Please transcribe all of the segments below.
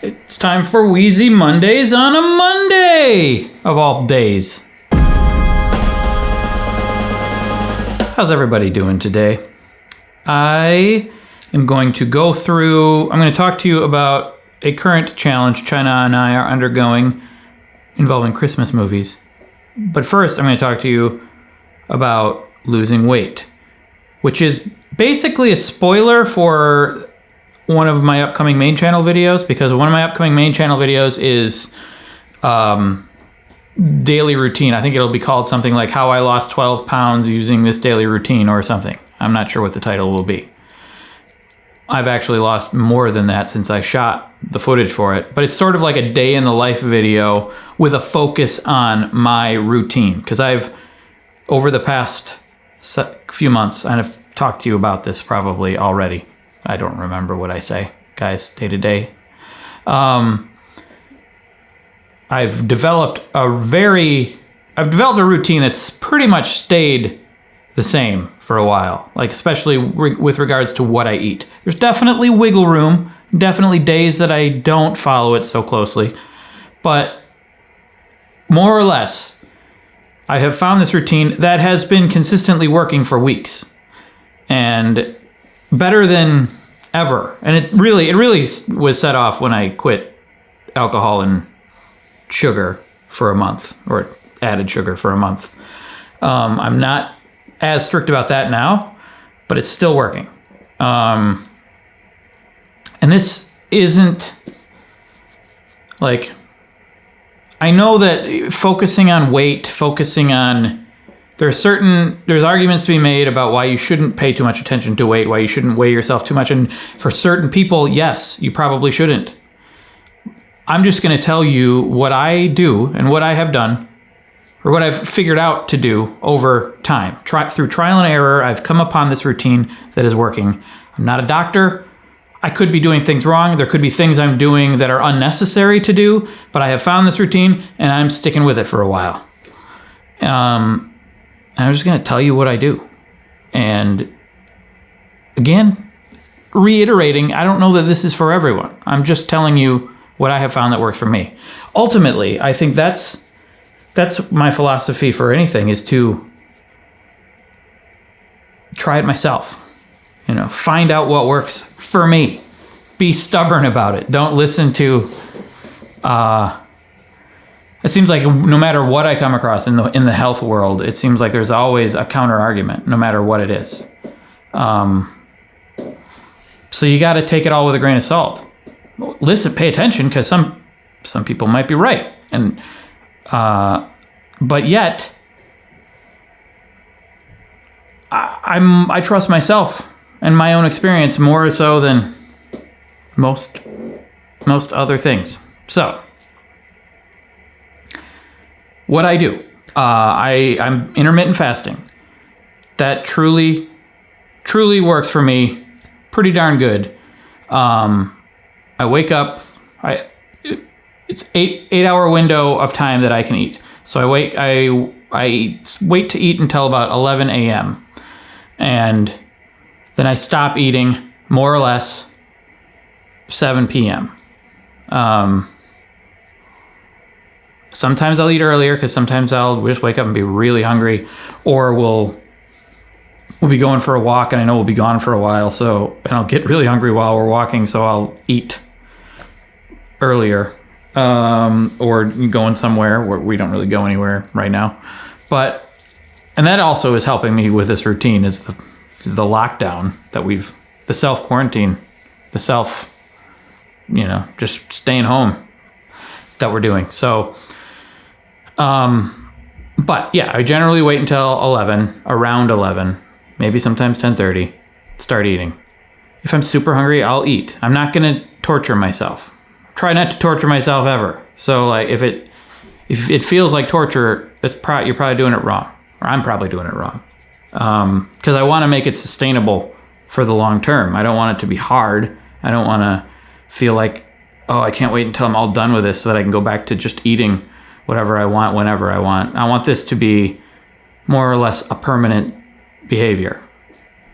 It's time for Wheezy Mondays on a Monday, of all days. How's everybody doing today? I am going to I'm going to talk to you about a current challenge China and I are undergoing involving Christmas movies. But first, I'm going to talk to you about losing weight, which is basically a spoiler for one of my upcoming main channel videos, because one of my upcoming main channel videos is daily routine. I think it'll be called something like How I Lost 12 Pounds Using This Daily Routine or something. I'm not sure what the title will be. I've actually lost more than that since I shot the footage for it, but it's sort of like a day in the life video with a focus on my routine, because over the past few months, and I've talked to you about this probably already. I don't remember what I say, guys, day to day. I've developed a routine that's pretty much stayed the same for a while, like especially with regards to what I eat. There's definitely wiggle room, definitely days that I don't follow it so closely, but more or less, I have found this routine that has been consistently working for weeks, and better than ever. And it really was set off when I quit alcohol and sugar for a month, or added sugar for a month. I'm not as strict about that now, but it's still working. And this isn't like, I know that focusing on weight, there's arguments to be made about why you shouldn't pay too much attention to weight, why you shouldn't weigh yourself too much. And for certain people, yes, you probably shouldn't. I'm just going to tell you what I do and what I have done, or what I've figured out to do over time. Through trial and error, I've come upon this routine that is working. I'm not a doctor. I could be doing things wrong. There could be things I'm doing that are unnecessary to do, but I have found this routine and I'm sticking with it for a while. I'm just going to tell you what I do. And again, reiterating, I don't know that this is for everyone. I'm just telling you what I have found that works for me. Ultimately, I think that's my philosophy for anything, is to try it myself. Find out what works for me. Be stubborn about it. Don't listen to it seems like no matter what I come across in the health world, it seems like there's always a counter argument, no matter what it is. So you got to take it all with a grain of salt. Listen, pay attention, because some people might be right, and but yet I trust myself and my own experience more so than most other things. So, what I do, I'm intermittent fasting. That truly works for me pretty darn good. I wake up, it's 8-hour window of time that I can eat. So I wait to eat until about 11 a.m. and then I stop eating more or less 7 p.m. Sometimes I'll eat earlier, because sometimes I'll just wake up and be really hungry, or we'll be going for a walk and I know we'll be gone for a while, and I'll get really hungry while we're walking, so I'll eat earlier, or going somewhere where we don't really go anywhere right now. And that also is helping me with this routine, is the lockdown that the self-quarantine, just staying home that we're doing. So, but yeah, I generally wait until around 11, maybe sometimes 10:30, start eating. If I'm super hungry, I'll eat. I'm not going to torture myself. Try not to torture myself ever. So like, if it feels like torture, you're probably doing it wrong, or I'm probably doing it wrong. Because I want to make it sustainable for the long term. I don't want it to be hard. I don't want to feel like, oh, I can't wait until I'm all done with this so that I can go back to just eating whatever I want, whenever I want. I want this to be more or less a permanent behavior.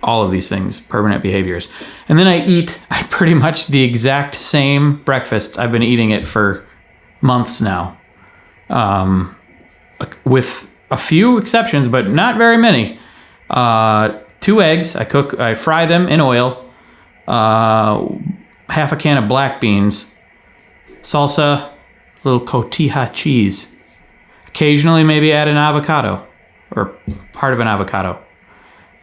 all of these things, permanent behaviors. And then I pretty much the exact same breakfast. I've been eating it for months now, with a few exceptions, but not very many. 2 eggs, I fry them in oil, half a can of black beans, salsa, little cotija cheese. Occasionally maybe add an avocado or part of an avocado.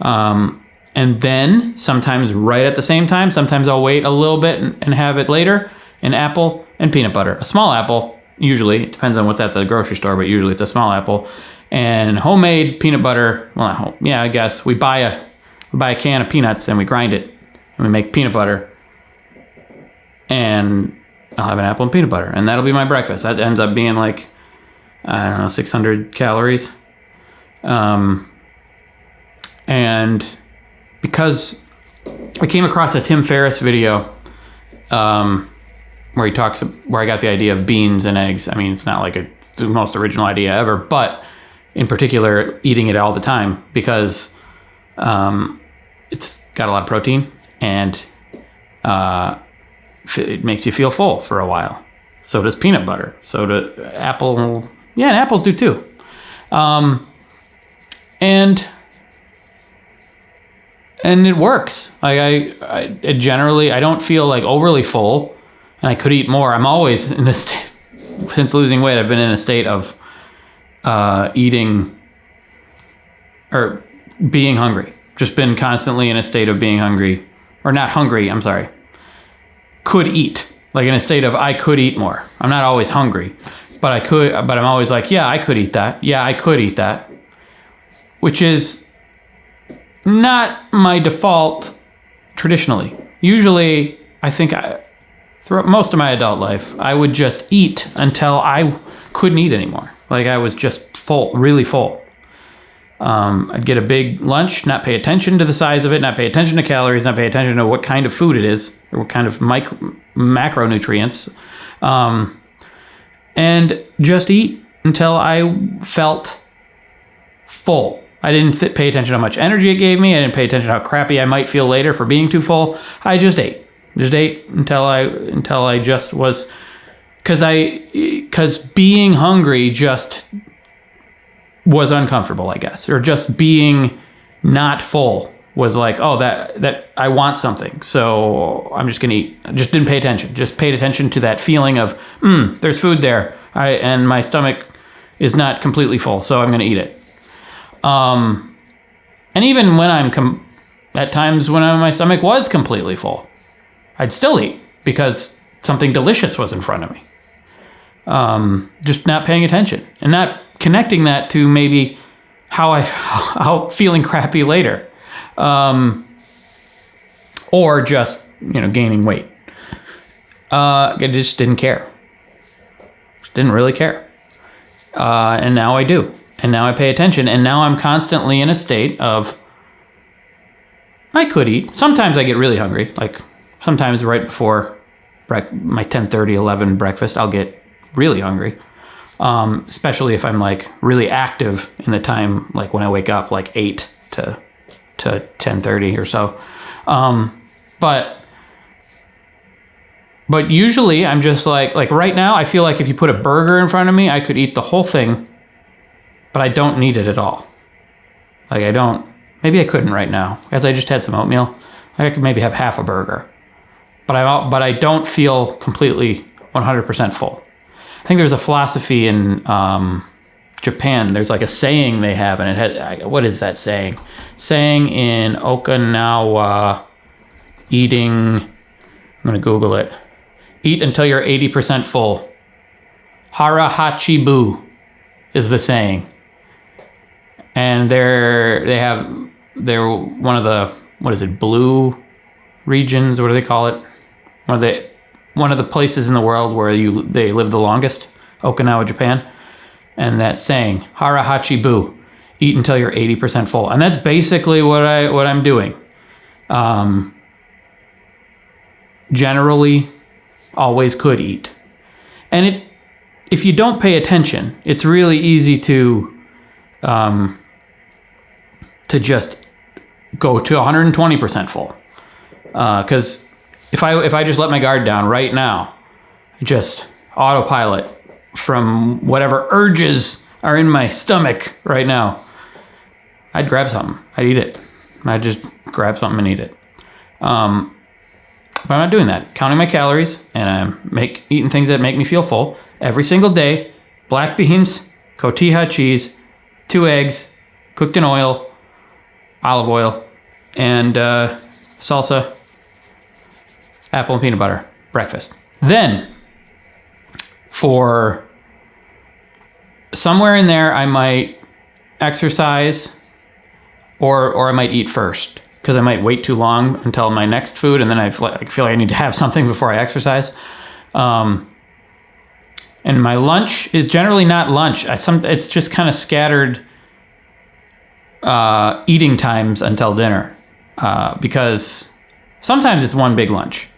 And then sometimes right at the same time, sometimes I'll wait a little bit and have it later, an apple and peanut butter. A small apple, usually, it depends on what's at the grocery store, but usually it's a small apple. And homemade peanut butter, well, yeah, I guess we buy a can of peanuts and we grind it and we make peanut butter. And I'll have an apple and peanut butter, and that'll be my breakfast. That ends up being like, I don't know, 600 calories. And because I came across a Tim Ferriss video where I got the idea of beans and eggs. I mean, it's not like the most original idea ever, but in particular, eating it all the time because it's got a lot of protein and it makes you feel full for a while. So does peanut butter. So does apple. Yeah, and apples do too. And it works. I generally, I don't feel like overly full, and I could eat more. I'm always in this state. Since losing weight, I've been in a state of eating or being hungry. Just been constantly in a state of being hungry, or not hungry. I'm sorry. Could eat, like in a state of I could eat more. I'm not always hungry, but I could. But I'm always like, yeah, I could eat that. Yeah, I could eat that, which is not my default traditionally. Usually, I think throughout most of my adult life, I would just eat until I couldn't eat anymore. Like I was just full, really full. I'd get a big lunch, not pay attention to the size of it, not pay attention to calories, not pay attention to what kind of food it is, or what kind of macronutrients, and just eat until I felt full. I didn't pay attention to how much energy it gave me. I didn't pay attention to how crappy I might feel later for being too full. I just ate. Just ate until I just was, because being hungry just was uncomfortable, I guess, or just being not full was like, oh, that I want something, so I'm just gonna eat. I just didn't pay attention. Just paid attention to that feeling of, there's food there, and my stomach is not completely full, so I'm gonna eat it. And even when at times when my stomach was completely full, I'd still eat because something delicious was in front of me. Just not paying attention and not connecting that to maybe how feeling crappy later, or just gaining weight. I just didn't care. Just didn't really care. And now I do. And now I pay attention. And now I'm constantly in a state of, I could eat. Sometimes I get really hungry. Like sometimes right before my 10:30, 11 breakfast, I'll get really hungry. Especially if I'm like really active in the time, like when I wake up, like 8 to 10:30 or so. But usually I'm just like right now, I feel like if you put a burger in front of me, I could eat the whole thing, but I don't need it at all. Like maybe I couldn't right now because I just had some oatmeal. I could maybe have half a burger, but I don't feel completely 100% full. I think there's a philosophy in Japan. There's like a saying they have, and it had, what is that saying? Saying in Okinawa, I'm going to Google it. Eat until you're 80% full. Hara hachibu is the saying. And they're one of the, blue regions, what do they call it? One of the places in the world where they live the longest, Okinawa, Japan. And that saying, hara hachibu, eat until you're 80% full. And that's basically what I'm doing. Generally, always could eat. And if you don't pay attention, it's really easy to just go to 120% full. Because if I just let my guard down right now, just autopilot from whatever urges are in my stomach right now, I'd grab something. I'd eat it. I'd just grab something and eat it. But I'm not doing that. Counting my calories, and I'm eating things that make me feel full every single day. Black beans, cotija cheese, 2 eggs, cooked in oil, olive oil, and salsa, apple and peanut butter, breakfast. Then, for somewhere in there, I might exercise, or I might eat first, because I might wait too long until my next food, and then I feel like I need to have something before I exercise. And my lunch is generally not lunch. It's just kind of scattered eating times until dinner, because sometimes it's one big lunch,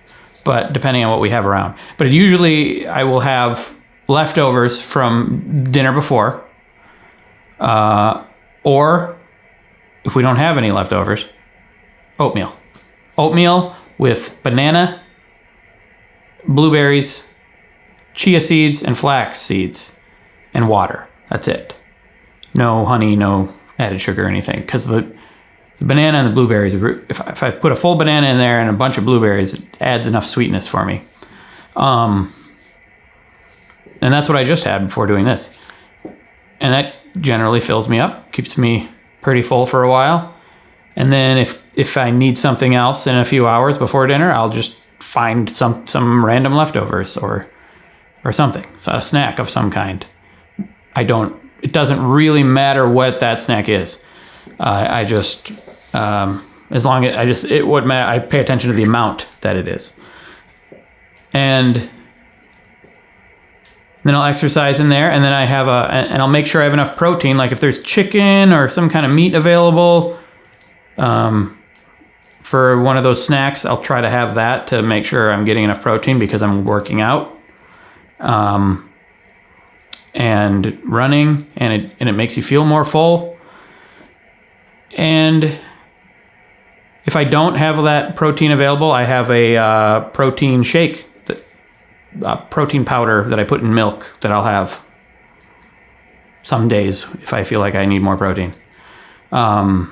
but depending on what we have around. But usually I will have leftovers from dinner before, or if we don't have any leftovers, oatmeal. Oatmeal with banana, blueberries, chia seeds, and flax seeds, and water. That's it. No honey, no added sugar or anything. Because the banana and the blueberries, if I put a full banana in there and a bunch of blueberries, it adds enough sweetness for me. And that's what I just had before doing this. And that generally fills me up, keeps me pretty full for a while. And then if I need something else in a few hours before dinner, I'll just find some random leftovers or something, so a snack of some kind. It doesn't really matter what that snack is. I just, as long as it would matter, I pay attention to the amount that it is. And then I'll exercise in there, and then and I'll make sure I have enough protein. Like if there's chicken or some kind of meat available, for one of those snacks, I'll try to have that to make sure I'm getting enough protein because I'm working out, and running, and it makes you feel more full. And if I don't have that protein available, I have a protein shake, protein powder that I put in milk that I'll have some days if I feel like I need more protein. And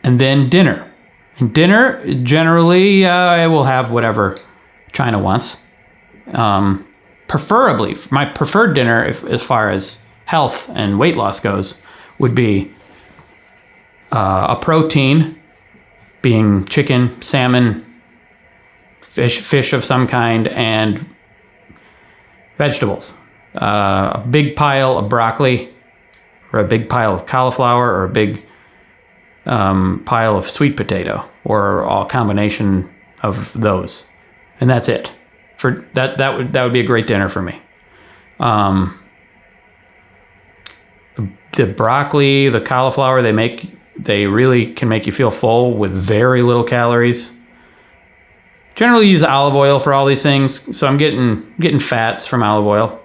then dinner. And dinner, generally, I will have whatever China wants. Preferably, my preferred dinner, as far as health and weight loss goes, would be a protein, being chicken, salmon, fish of some kind, and vegetables. A big pile of broccoli, or a big pile of cauliflower, or a big pile of sweet potato, or a combination of those, and that's it. For that would be a great dinner for me. The broccoli, the cauliflower, they really can make you feel full with very little calories. Generally use olive oil for all these things, so I'm getting fats from olive oil.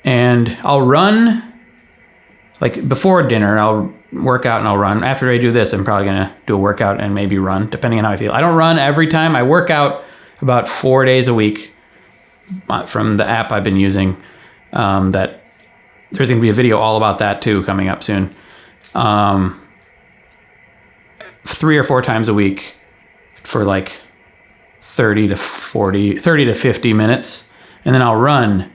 And I'll run, like before dinner, I'll work out and I'll run. After I do this, I'm probably going to do a workout and maybe run, depending on how I feel. I don't run every time. I work out about 4 days a week from the app I've been using. That there's going to be a video all about that too coming up soon. 3 or 4 times a week for like 30 to 50 minutes. And then I'll run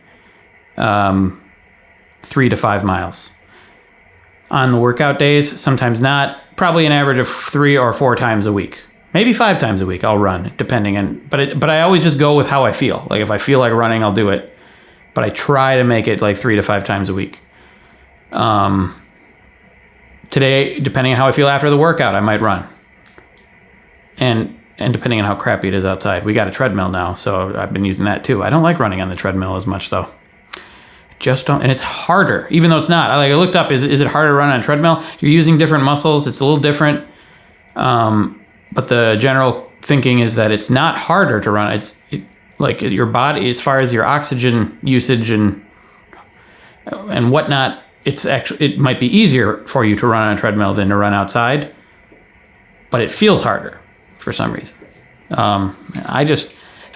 3 to 5 miles. On the workout days, sometimes not, probably an average of 3 or 4 times a week. Maybe 5 times a week I'll run, depending on, but I always just go with how I feel. Like if I feel like running, I'll do it. But I try to make it like 3 to 5 times a week. Today, depending on how I feel after the workout, I might run. And depending on how crappy it is outside. We got a treadmill now, so I've been using that too. I don't like running on the treadmill as much though. Just don't, and it's harder, even though it's not. I looked up, is it harder to run on a treadmill? You're using different muscles, it's a little different. But the general thinking is that it's not harder to run. Like your body, as far as your oxygen usage and whatnot, it might be easier for you to run on a treadmill than to run outside, but it feels harder for some reason.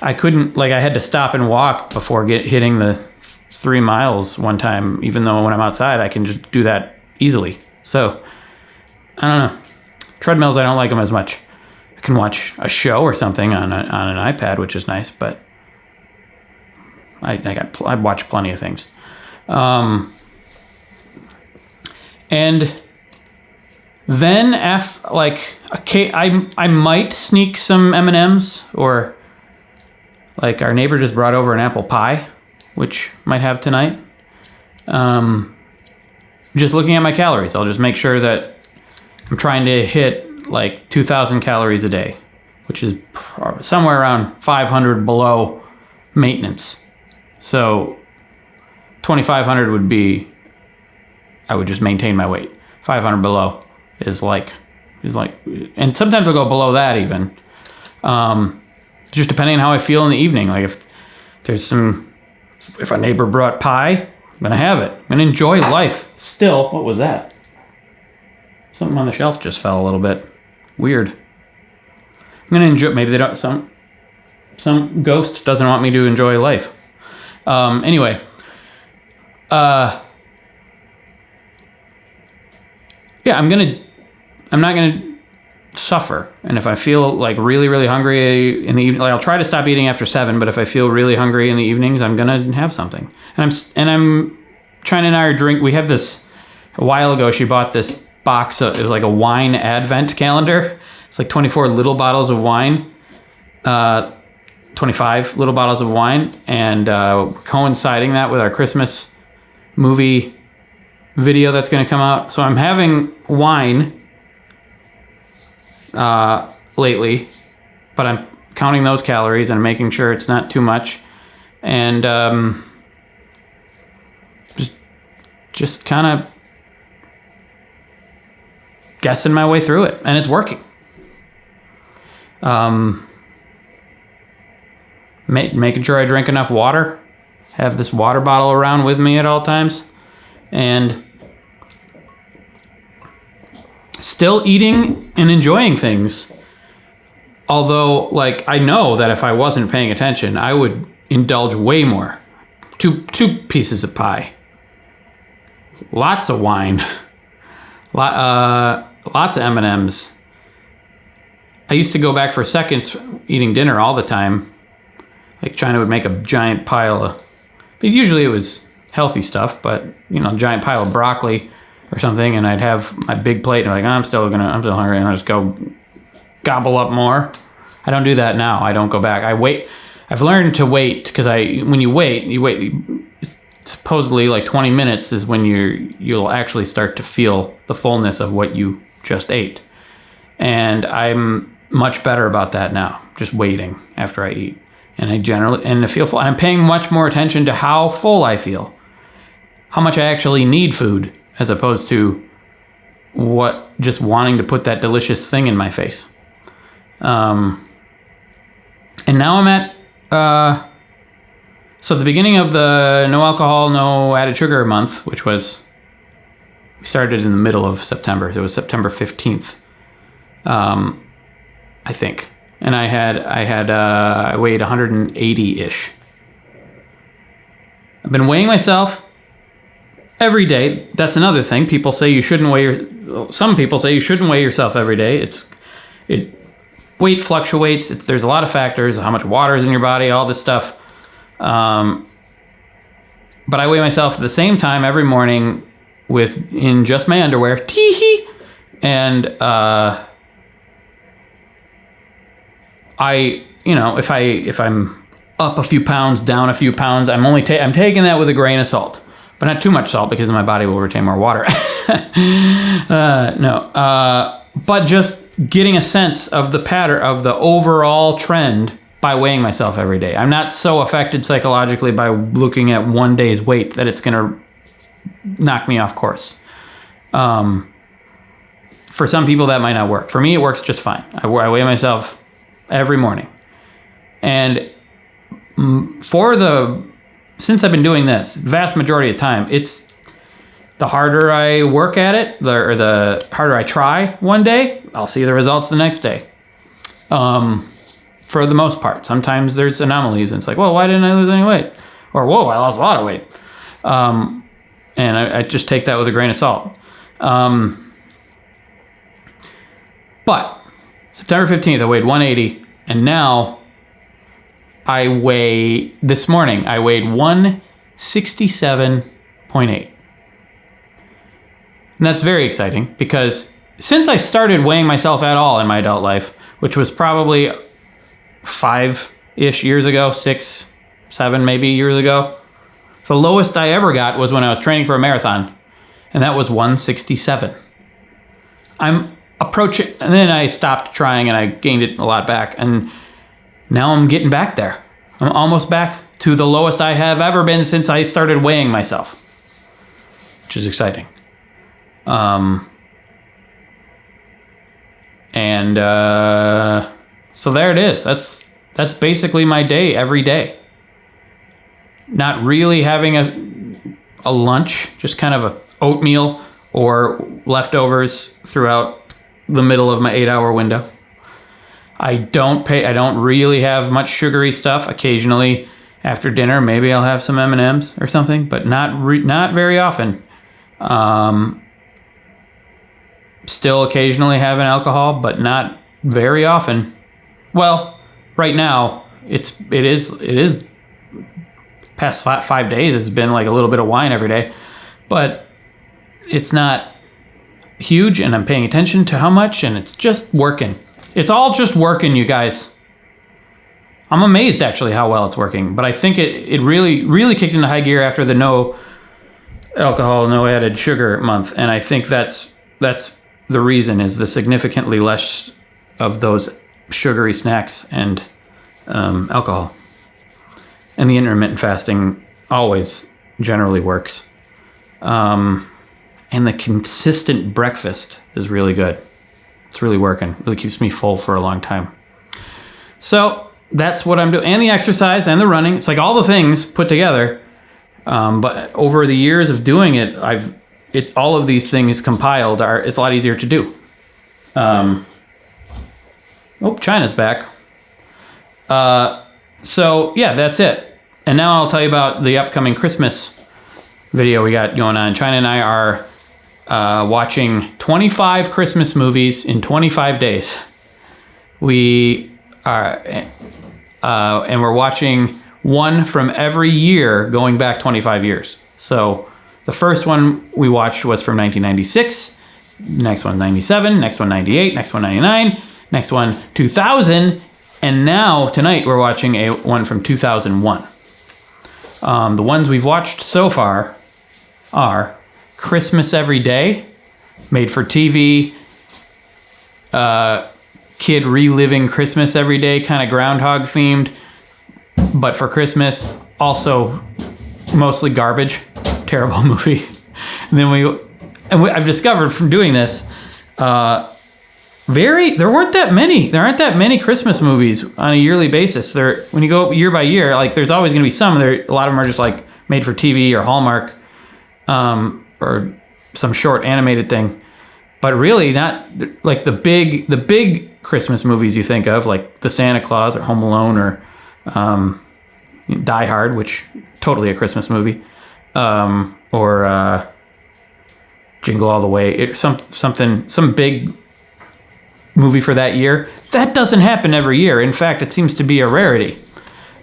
I couldn't, like, I had to stop and walk before hitting the 3 miles one time, even though when I'm outside, I can just do that easily. So, I don't know. Treadmills, I don't like them as much. I can watch a show or something on an iPad, which is nice, but I watch plenty of things. And then I might sneak some M&Ms, or like our neighbor just brought over an apple pie, which might have tonight. Just looking at my calories, I'll just make sure that I'm trying to hit like 2,000 calories a day, which is somewhere around 500 below maintenance. So 2,500 would be, I would just maintain my weight. 500 below is like, and sometimes I'll go below that even. Just depending on how I feel in the evening. Like if a neighbor brought pie, I'm gonna have it. I'm gonna enjoy life. Still, what was that? Something on the shelf just fell a little bit. Weird. I'm gonna enjoy. Maybe they don't. Some ghost doesn't want me to enjoy life. Anyway. Yeah, I'm not gonna suffer. And if I feel like really, really hungry in the evening, like I'll try to stop eating after 7. But if I feel really hungry in the evenings, I'm gonna have something. And I'm China and I are drink. We have this. A while ago, she bought this box. It was like a wine advent calendar. It's like 24 little bottles of wine. 25 little bottles of wine, and coinciding that with our Christmas movie video that's going to come out. So I'm having wine lately, but I'm counting those calories and making sure it's not too much, and just kind of guessing my way through it, and it's working. Making sure I drink enough water, have this water bottle around with me at all times, and still eating and enjoying things. Although, like, I know that if I wasn't paying attention, I would indulge way more. Two pieces of pie, lots of wine, lots of M&Ms. I used to go back for seconds eating dinner all the time. Like China would make a giant pile of, usually it was healthy stuff, but a giant pile of broccoli or something, and I'd have my big plate, and I'm like, I'm still hungry, and I'll just go gobble up more. I don't do that now. I don't go back. I wait. I've learned to wait, because when you wait. It's supposedly like 20 minutes is when you'll actually start to feel the fullness of what you just ate, and I'm much better about that now. Just waiting after I eat. And I feel full. And I'm paying much more attention to how full I feel, how much I actually need food, as opposed to just wanting to put that delicious thing in my face. And now I'm at, so at the beginning of the no alcohol, no added sugar month, which was, we started in the middle of September. It was September 15th, I think. And I weighed 180-ish. I've been weighing myself every day. That's another thing. People say you shouldn't some people say you shouldn't weigh yourself every day. Weight fluctuates. There's a lot of factors, how much water is in your body, all this stuff. But I weigh myself at the same time every morning in just my underwear. Tee-hee! And if I'm up a few pounds, down a few pounds, I'm taking that with a grain of salt, but not too much salt, because my body will retain more water. But just getting a sense of the pattern of the overall trend by weighing myself every day. I'm not so affected psychologically by looking at one day's weight that it's going to knock me off course. For some people that might not work. For me, it works just fine. I weigh myself every morning. And since I've been doing this, vast majority of the time, the harder I work at it, the harder I try one day, I'll see the results the next day. For the most part. Sometimes there's anomalies, and it's like, well, why didn't I lose any weight? Or, whoa, I lost a lot of weight. And I just take that with a grain of salt. But September 15th, I weighed 180, and now this morning, I weighed 167.8. And that's very exciting because since I started weighing myself at all in my adult life, which was probably 5-ish years ago, 6, 7 maybe years ago, the lowest I ever got was when I was training for a marathon, and that was 167. I'm approaching, and then I stopped trying and I gained it a lot back, and now I'm getting back there. I'm almost back to the lowest I have ever been since I started weighing myself, which is exciting. So there it is. That's basically my day every day. Not really having a lunch, just kind of a oatmeal or leftovers throughout the middle of my 8-hour window. I don't really have much sugary stuff. Occasionally after dinner, maybe I'll have some M&Ms or something, but not very often. Still occasionally having alcohol, but not very often. Well, right now it is past 5 days. It's been like a little bit of wine every day, but it's not huge, and I'm paying attention to how much, and it's just working. It's all just working, you guys. I'm amazed actually how well it's working, but I think it really kicked into high gear after the no alcohol, no added sugar month, and I think that's the reason is the significantly less of those sugary snacks and alcohol. And the intermittent fasting always generally works. And the consistent breakfast is really good. It's really working. It really keeps me full for a long time. So that's what I'm doing. And the exercise and the running. It's like all the things put together. But over the years of doing it, it's all of these things compiled. It's a lot easier to do. China's back. So yeah, that's it. And now I'll tell you about the upcoming Christmas video we got going on. China and I are watching 25 Christmas movies in 25 days. We are, and we're watching one from every year going back 25 years. So the first one we watched was from 1996, next one 97, next one 98, next one 99, next one 2000, and now tonight we're watching one from 2001. The ones we've watched so far are Christmas Every Day, made for TV, kid reliving Christmas every day, kind of Groundhog themed, but for Christmas, also mostly garbage, terrible movie. And then I've discovered from doing this, there aren't that many Christmas movies on a yearly basis. When you go year by year, like there's always going to be some. A lot of them are just like made for TV or Hallmark, or some short animated thing. But really not like the big Christmas movies you think of, like The Santa Claus or Home Alone or Die Hard, which totally a Christmas movie, or Jingle All the Way, some big movie for that year. That doesn't happen every year. In fact, it seems to be a rarity,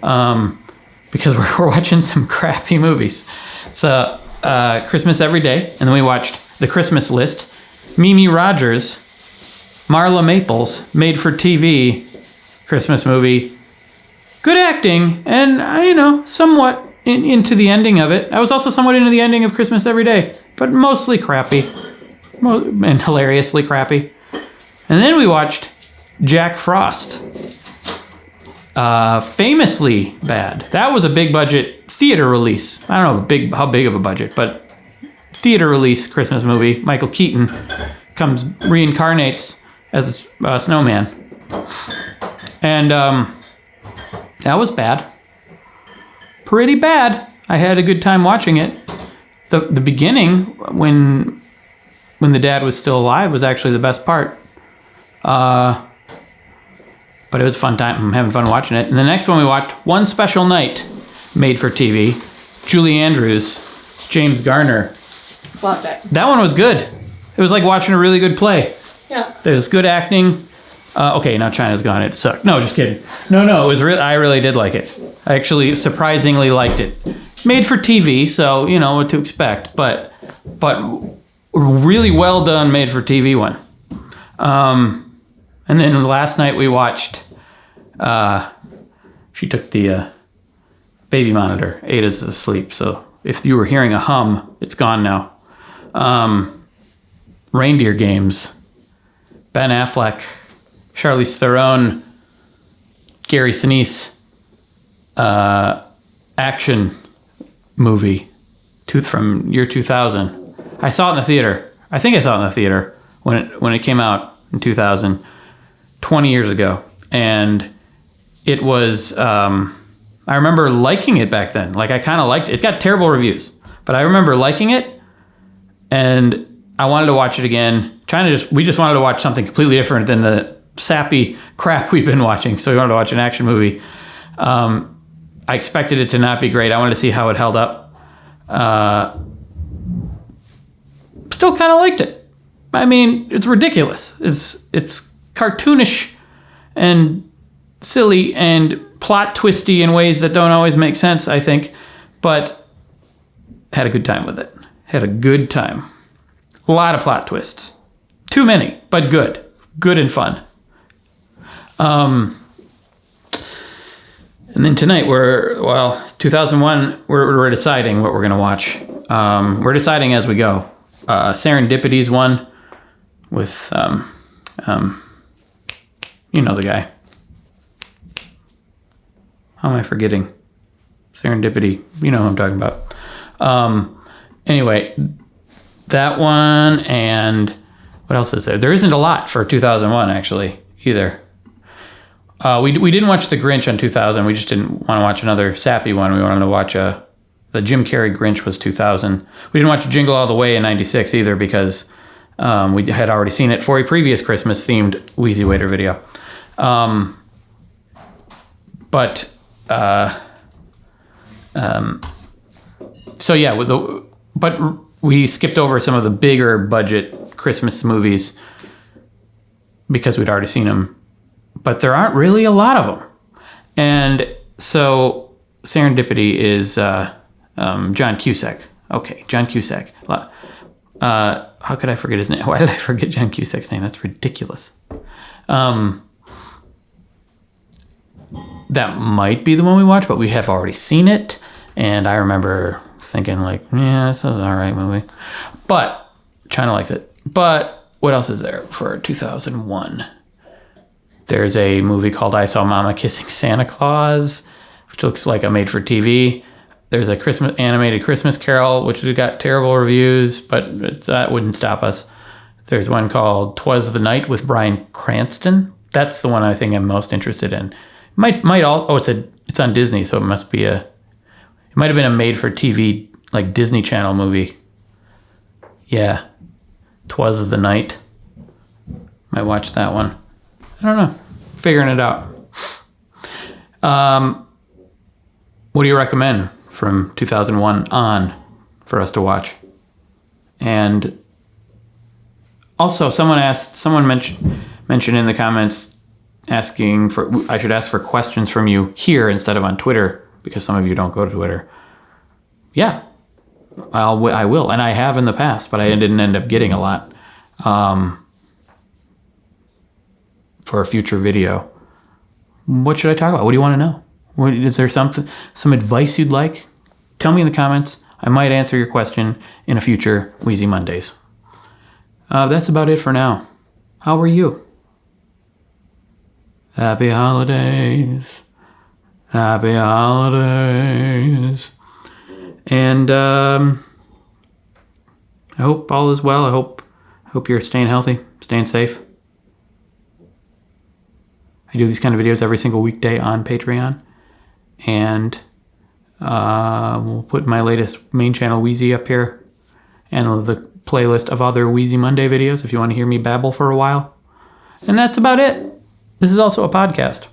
because we're watching some crappy movies. So Christmas Every Day, and then we watched The Christmas List, Mimi Rogers, Marla Maples, made for TV Christmas movie. Good acting, and somewhat into the ending of it. I was also somewhat into the ending of Christmas Every Day, but mostly crappy, and hilariously crappy. And then we watched Jack Frost, famously bad. That was a big budget theater release. I don't know how big of a budget, but theater release Christmas movie. Michael Keaton reincarnates as a snowman, and that was bad, pretty bad. I had a good time watching it. The beginning, when the dad was still alive, was actually the best part. But it was a fun time. I'm having fun watching it. And the next one we watched, One Special Night, made for TV. Julie Andrews, James Garner. Loved it. That one was good. It was like watching a really good play. Yeah. There's good acting. Okay, now China's gone. It sucked. No, just kidding. No, it was real. I really did like it. I actually surprisingly liked it. Made for TV, so you know what to expect. But really well done, made for TV one. And then last night we watched. She took the baby monitor. Ada's asleep, so if you were hearing a hum, it's gone now. Reindeer Games. Ben Affleck, Charlize Theron, Gary Sinise, action movie from year 2000. I saw it in the theater. I think I saw it in the theater when it came out in 2000, 20 years ago. And it was, I remember liking it back then. Like I kind of liked it. It got terrible reviews, but I remember liking it and I wanted to watch it again. We just wanted to watch something completely different than the sappy crap we've been watching. So we wanted to watch an action movie. I expected it to not be great. I wanted to see how it held up. Still kind of liked it. I mean, it's ridiculous. It's cartoonish and silly and plot twisty in ways that don't always make sense, I think. But had a good time with it. Had a good time. A lot of plot twists. Too many, but good. Good and fun. And then tonight 2001, we're deciding what we're going to watch. We're deciding as we go. Serendipity's one with, you know the guy. How am I forgetting? Serendipity. You know who I'm talking about. Anyway, that one, and what else is there? There isn't a lot for 2001, actually, either. We didn't watch The Grinch on 2000. We just didn't want to watch another sappy one. We wanted to watch the Jim Carrey Grinch was 2000. We didn't watch Jingle All the Way in 96 either because we had already seen it for a previous Christmas-themed Wheezy Waiter video. So yeah, but we skipped over some of the bigger budget Christmas movies because we'd already seen them. But there aren't really a lot of them. And so Serendipity is John Cusack. Okay, John Cusack. How could I forget his name? Why did I forget John Cusack's name? That's ridiculous. That might be the one we watched, but we have already seen it. And I remember thinking like, yeah, this is an all right movie. But China likes it. But what else is there for 2001? There's a movie called I Saw Mama Kissing Santa Claus, which looks like a made-for-TV. There's a animated Christmas Carol, which got terrible reviews, but that wouldn't stop us. There's one called 'Twas the Night with Bryan Cranston. That's the one I think I'm most interested in. It's on Disney, so it might have been a made-for-TV like Disney Channel movie. Yeah, 'Twas the Night. Might watch that one. I don't know. Figuring it out. What do you recommend from 2001 on for us to watch? And also, someone mentioned in the comments I should ask for questions from you here instead of on Twitter because some of you don't go to Twitter. Yeah, I will, and I have in the past, but I didn't end up getting a lot. For a future video. What should I talk about? What do you want to know? Is there some advice you'd like? Tell me in the comments. I might answer your question in a future Wheezy Mondays. That's about it for now. How are you? Happy holidays. Happy holidays. And I hope all is well. I hope you're staying healthy, staying safe. I do these kind of videos every single weekday on Patreon. And we'll put my latest main channel, Wheezy, up here and the playlist of other Wheezy Monday videos if you want to hear me babble for a while. And that's about it. This is also a podcast.